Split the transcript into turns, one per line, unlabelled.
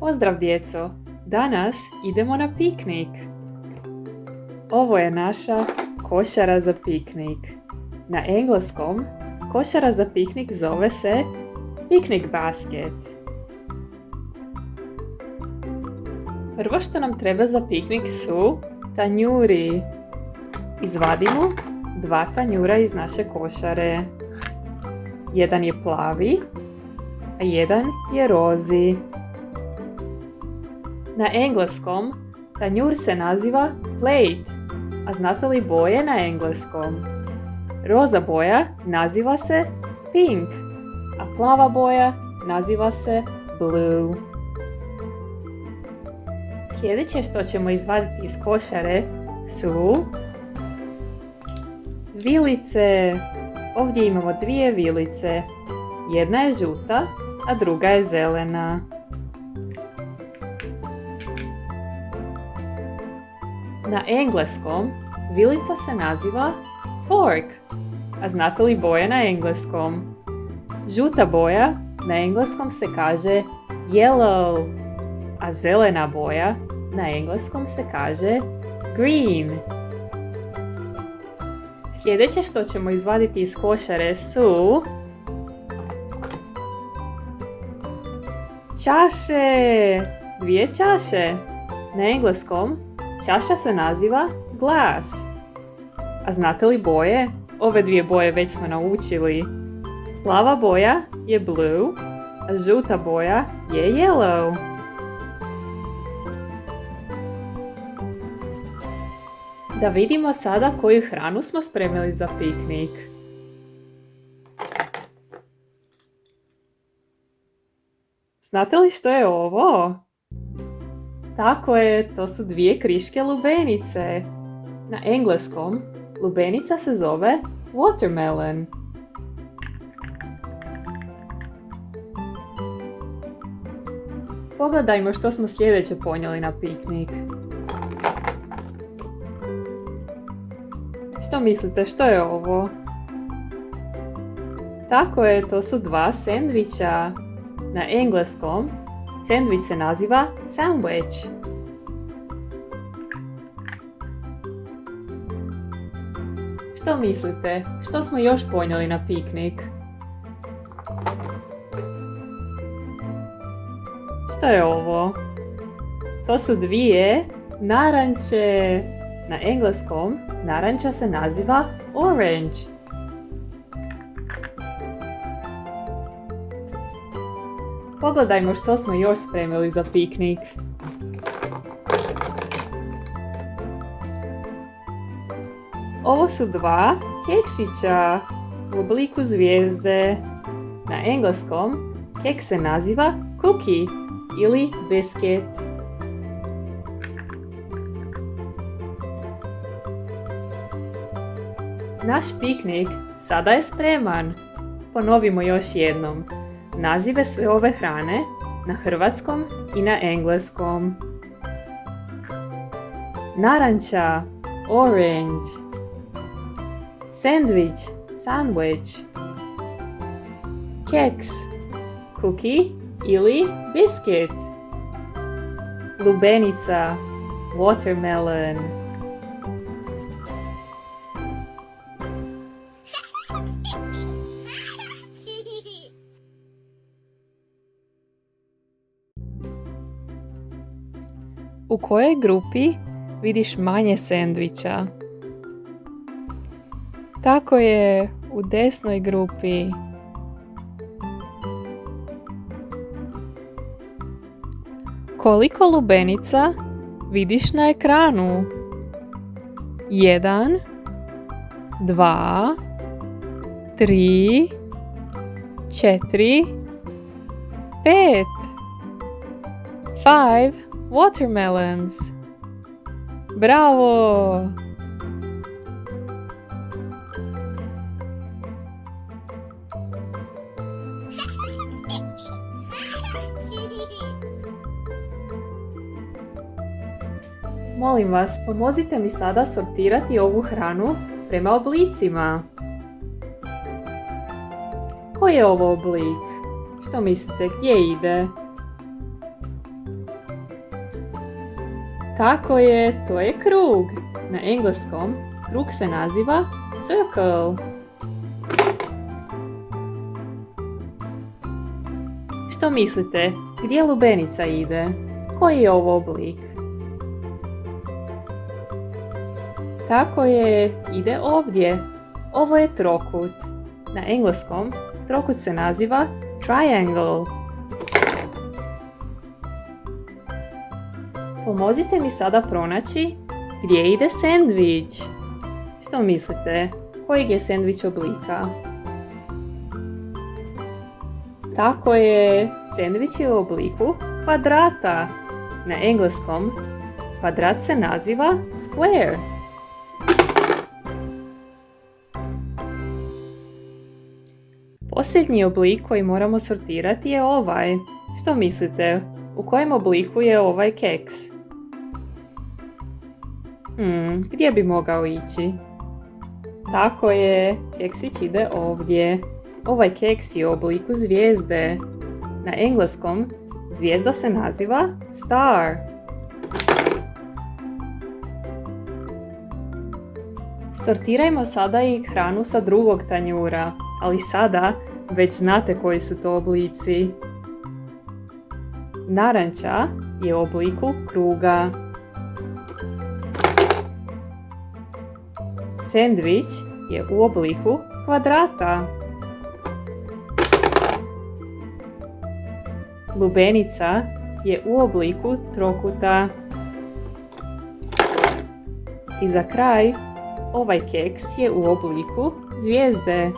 Pozdrav djeco! Danas idemo na piknik. Ovo je naša košara za piknik. Na engleskom košara za piknik zove se picnic basket. Prvo što nam treba za piknik su tanjuri. Izvadimo 2 tanjura iz naše košare. Jedan je plavi, a jedan je rozi. Na engleskom tanjur se naziva plate, a znate li boje na engleskom? Roza boja naziva se pink, a plava boja naziva se blue. Sljedeće što ćemo izvaditi iz košare su vilice. Ovdje imamo 2 vilice. Jedna je žuta, a druga je zelena. Na engleskom vilica se naziva fork, a znate li boje na engleskom? Žuta boja na engleskom se kaže yellow, a zelena boja na engleskom se kaže green. Sljedeće što ćemo izvaditi iz košare su čaše. 2 čaše. Na engleskom čaša se naziva glass. A znate li boje? Ove 2 boje već smo naučili. Plava boja je blue, a žuta boja je yellow. Da vidimo sada koju hranu smo spremili za piknik. Znate li što je ovo? Tako je, to su 2 kriške lubenice. Na engleskom lubenica se zove watermelon. Pogledajmo što smo sljedeće ponijeli na piknik. Što mislite, što je ovo? Tako je, to su 2 sendviča. Na engleskom sendvič se naziva sandwich. Što mislite, što smo još ponijeli na piknik? Što je ovo? To su 2 naranče. Na engleskom naranča se naziva orange. Pogledajmo što smo još spremili za piknik. Ovo su 2 keksića u obliku zvijezde. Na engleskom keks se naziva cookie ili biscuit. Naš piknik sada je spreman. Ponovimo još jednom. Nazive sve ove hrane na hrvatskom i na engleskom. Naranča, orange. Sandvič, sandwich. Keks, cookie ili biscuit. Lubenica, watermelon. U kojoj grupi vidiš manje sendviča? Tako je, u desnoj grupi. Koliko lubenica vidiš na ekranu? 1, 2, 3, 4, 5. 5 watermelons. Bravo! Molim vas, pomozite mi sada sortirati ovu hranu prema oblicima. Koji je ovo oblik? Što mislite, gdje ide? Tako je, to je krug. Na engleskom krug se naziva circle. Što mislite, gdje lubenica ide? Koji je ovo oblik? Tako je, ide ovdje. Ovo je trokut. Na engleskom trokut se naziva triangle. Pomozite mi sada pronaći gdje ide sendvič. Što mislite, kojeg je sendvič oblika? Tako je, sendvič je u obliku kvadrata. Na engleskom kvadrat se naziva square. Posljednji oblik koji moramo sortirati je ovaj. Što mislite, u kojem obliku je ovaj keks? Gdje bi mogao ići? Tako je, keksić ide ovdje. Ovaj keks je u obliku zvijezde. Na engleskom zvijezda se naziva star. Sortirajmo sada i hranu sa drugog tanjura, ali sada već znate koji su to oblici. Naranča je u obliku kruga. Sendvič je u obliku kvadrata. Lubenica je u obliku trokuta. I za kraj, ovaj keks je u obliku zvijezde.